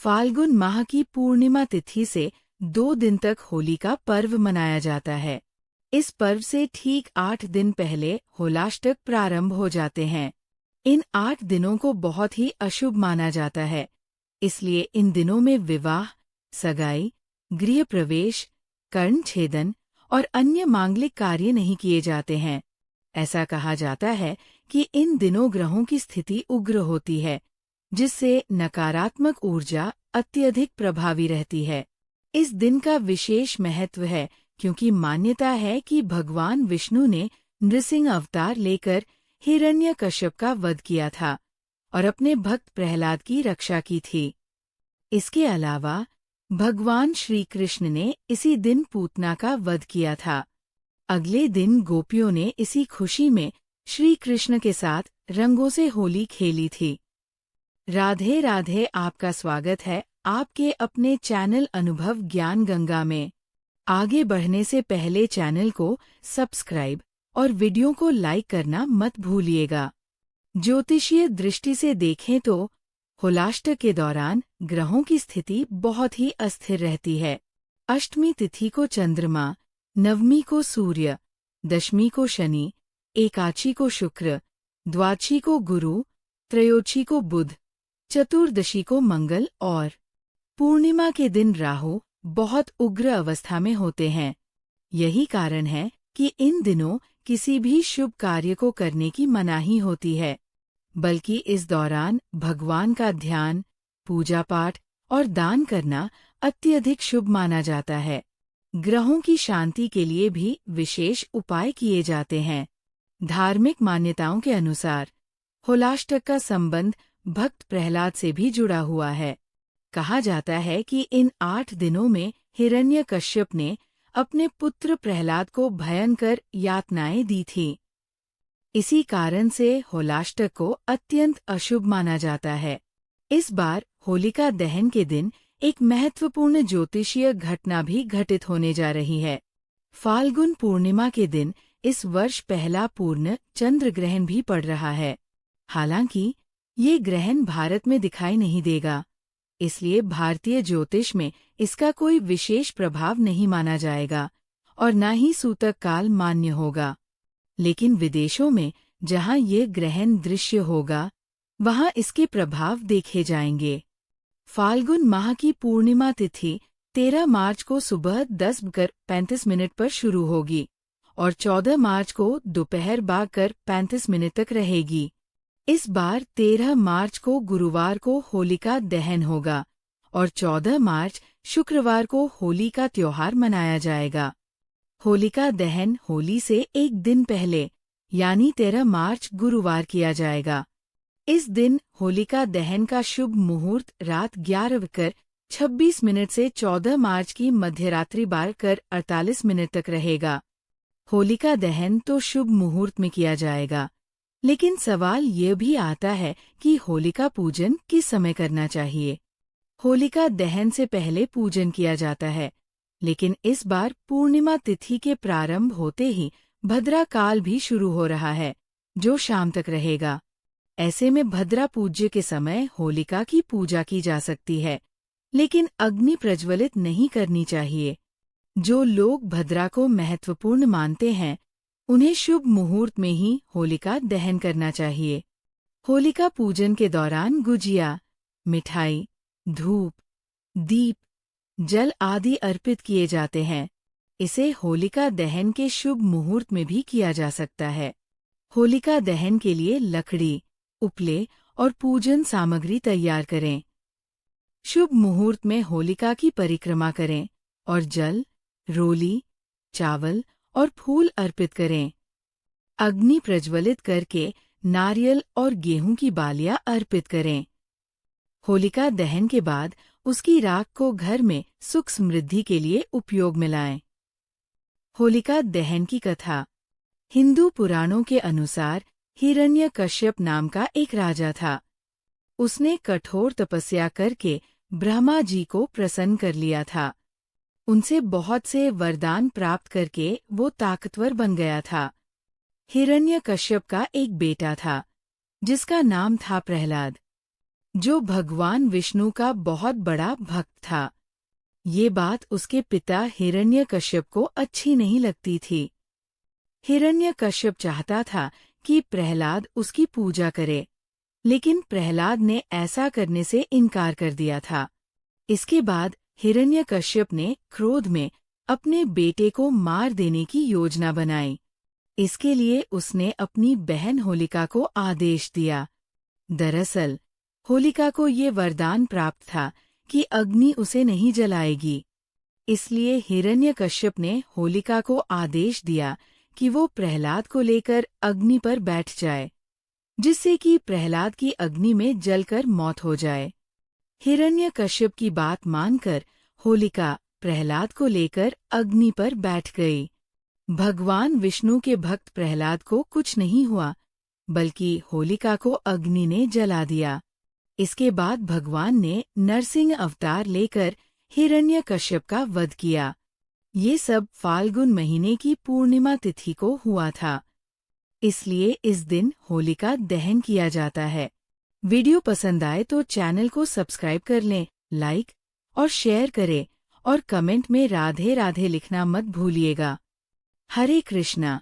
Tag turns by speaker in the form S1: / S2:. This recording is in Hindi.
S1: फाल्गुन माह की पूर्णिमा तिथि से 2 दिन तक होली का पर्व मनाया जाता है। इस पर्व से ठीक 8 दिन पहले होलाष्टक प्रारंभ हो जाते हैं। इन 8 दिनों को बहुत ही अशुभ माना जाता है, इसलिए इन दिनों में विवाह, सगाई, गृह प्रवेश, कर्ण छेदन और अन्य मांगलिक कार्य नहीं किए जाते हैं। ऐसा कहा जाता है कि इन दिनों ग्रहों की स्थिति उग्र होती है, जिससे नकारात्मक ऊर्जा अत्यधिक प्रभावी रहती है। इस दिन का विशेष महत्व है क्योंकि मान्यता है कि भगवान विष्णु ने नृसिंह अवतार लेकर हिरण्यकश्यप का वध किया था और अपने भक्त प्रहलाद की रक्षा की थी। इसके अलावा भगवान श्री कृष्ण ने इसी दिन पूतना का वध किया था। अगले दिन गोपियों ने इसी खुशी में श्री कृष्ण के साथ रंगों से होली खेली थी। राधे राधे, आपका स्वागत है आपके अपने चैनल अनुभव ज्ञान गंगा में। आगे बढ़ने से पहले चैनल को सब्सक्राइब और वीडियो को लाइक करना मत भूलिएगा। ज्योतिषीय दृष्टि से देखें तो होलाष्टक के दौरान ग्रहों की स्थिति बहुत ही अस्थिर रहती है। अष्टमी तिथि को चंद्रमा, नवमी को सूर्य, दशमी को शनि, एकादशी को शुक्र, द्वादशी को गुरु, त्रयोदशी को बुध, चतुर्दशी को मंगल और पूर्णिमा के दिन राहु बहुत उग्र अवस्था में होते हैं। यही कारण है कि इन दिनों किसी भी शुभ कार्य को करने की मनाही होती है, बल्कि इस दौरान भगवान का ध्यान, पूजा पाठ और दान करना अत्यधिक शुभ माना जाता है। ग्रहों की शांति के लिए भी विशेष उपाय किए जाते हैं। धार्मिक मान्यताओं के अनुसार होलाष्टक का संबंध भक्त प्रहलाद से भी जुड़ा हुआ है। कहा जाता है कि इन 8 दिनों में हिरण्यकश्यप ने अपने पुत्र प्रहलाद को भयंकर यातनाएं दी थीं। इसी कारण से होलाष्टक को अत्यंत अशुभ माना जाता है। इस बार होलिका दहन के दिन एक महत्वपूर्ण ज्योतिषीय घटना भी घटित होने जा रही है। फाल्गुन पूर्णिमा के दिन इस वर्ष पहला पूर्ण चंद्र ग्रहण भी पड़ रहा है। हालांकि ये ग्रहण भारत में दिखाई नहीं देगा, इसलिए भारतीय ज्योतिष में इसका कोई विशेष प्रभाव नहीं माना जाएगा और न ही सूतक काल मान्य होगा। लेकिन विदेशों में जहां ये ग्रहण दृश्य होगा, वहां इसके प्रभाव देखे जाएंगे। फाल्गुन माह की पूर्णिमा तिथि 13 मार्च को सुबह 10:35 पर शुरू होगी और 14 मार्च को दोपहर 12:35 तक रहेगी। इस बार 13 मार्च को गुरुवार को होलिका दहन होगा और 14 मार्च शुक्रवार को होली का त्योहार मनाया जाएगा। होलिका दहन होली से एक दिन पहले यानी 13 मार्च गुरुवार किया जाएगा। इस दिन होलिका दहन का शुभ मुहूर्त रात 11:26 से 14 मार्च की मध्यरात्रि 12:48 तक रहेगा। होलिका दहन तो शुभ मुहूर्त में किया जाएगा, लेकिन सवाल ये भी आता है कि होलिका पूजन किस समय करना चाहिए। होलिका दहन से पहले पूजन किया जाता है, लेकिन इस बार पूर्णिमा तिथि के प्रारंभ होते ही भद्रा काल भी शुरू हो रहा है, जो शाम तक रहेगा। ऐसे में भद्रा पूज्य के समय होलिका की पूजा की जा सकती है, लेकिन अग्नि प्रज्वलित नहीं करनी चाहिए। जो लोग भद्रा को महत्वपूर्ण मानते हैं, उन्हें शुभ मुहूर्त में ही होलिका दहन करना चाहिए। होलिका पूजन के दौरान गुजिया, मिठाई, धूप, दीप, जल आदि अर्पित किए जाते हैं। इसे होलिका दहन के शुभ मुहूर्त में भी किया जा सकता है। होलिका दहन के लिए लकड़ी, उपले और पूजन सामग्री तैयार करें। शुभ मुहूर्त में होलिका की परिक्रमा करें और जल, रोली, चावल और फूल अर्पित करें। अग्नि प्रज्वलित करके नारियल और गेहूं की बालियां अर्पित करें। होलिका दहन के बाद उसकी राख को घर में सुख समृद्धि के लिए उपयोग में लाएं। होलिका दहन की कथा। हिंदू पुराणों के अनुसार हिरण्यकश्यप नाम का एक राजा था। उसने कठोर तपस्या करके ब्रह्मा जी को प्रसन्न कर लिया था। उनसे बहुत से वरदान प्राप्त करके वो ताकतवर बन गया था। हिरण्यकश्यप का एक बेटा था, जिसका नाम था प्रहलाद। जो भगवान विष्णु का बहुत बड़ा भक्त था। ये बात उसके पिता हिरण्यकश्यप को अच्छी नहीं लगती थी। हिरण्यकश्यप चाहता था कि प्रहलाद उसकी पूजा करे, लेकिन प्रहलाद ने ऐसा करने से इनकार कर दिया था। इसके बाद हिरण्यकश्यप ने क्रोध में अपने बेटे को मार देने की योजना बनाई। इसके लिए उसने अपनी बहन होलिका को आदेश दिया। दरअसल होलिका को ये वरदान प्राप्त था कि अग्नि उसे नहीं जलाएगी। इसलिए हिरण्यकश्यप ने होलिका को आदेश दिया कि वो प्रहलाद को लेकर अग्नि पर बैठ जाए, जिससे कि प्रहलाद की अग्नि में जलकर मौत हो जाए। हिरण्यकश्यप की बात मानकर होलिका प्रहलाद को लेकर अग्नि पर बैठ गई। भगवान विष्णु के भक्त प्रहलाद को कुछ नहीं हुआ, बल्कि होलिका को अग्नि ने जला दिया। इसके बाद भगवान ने नरसिंह अवतार लेकर हिरण्यकश्यप का वध किया। ये सब फाल्गुन महीने की पूर्णिमा तिथि को हुआ था। इसलिए इस दिन होलिका दहन किया जाता है। वीडियो पसंद आए तो चैनल को सब्सक्राइब कर लें, लाइक और शेयर करें और कमेंट में राधे राधे लिखना मत भूलिएगा। हरे कृष्णा।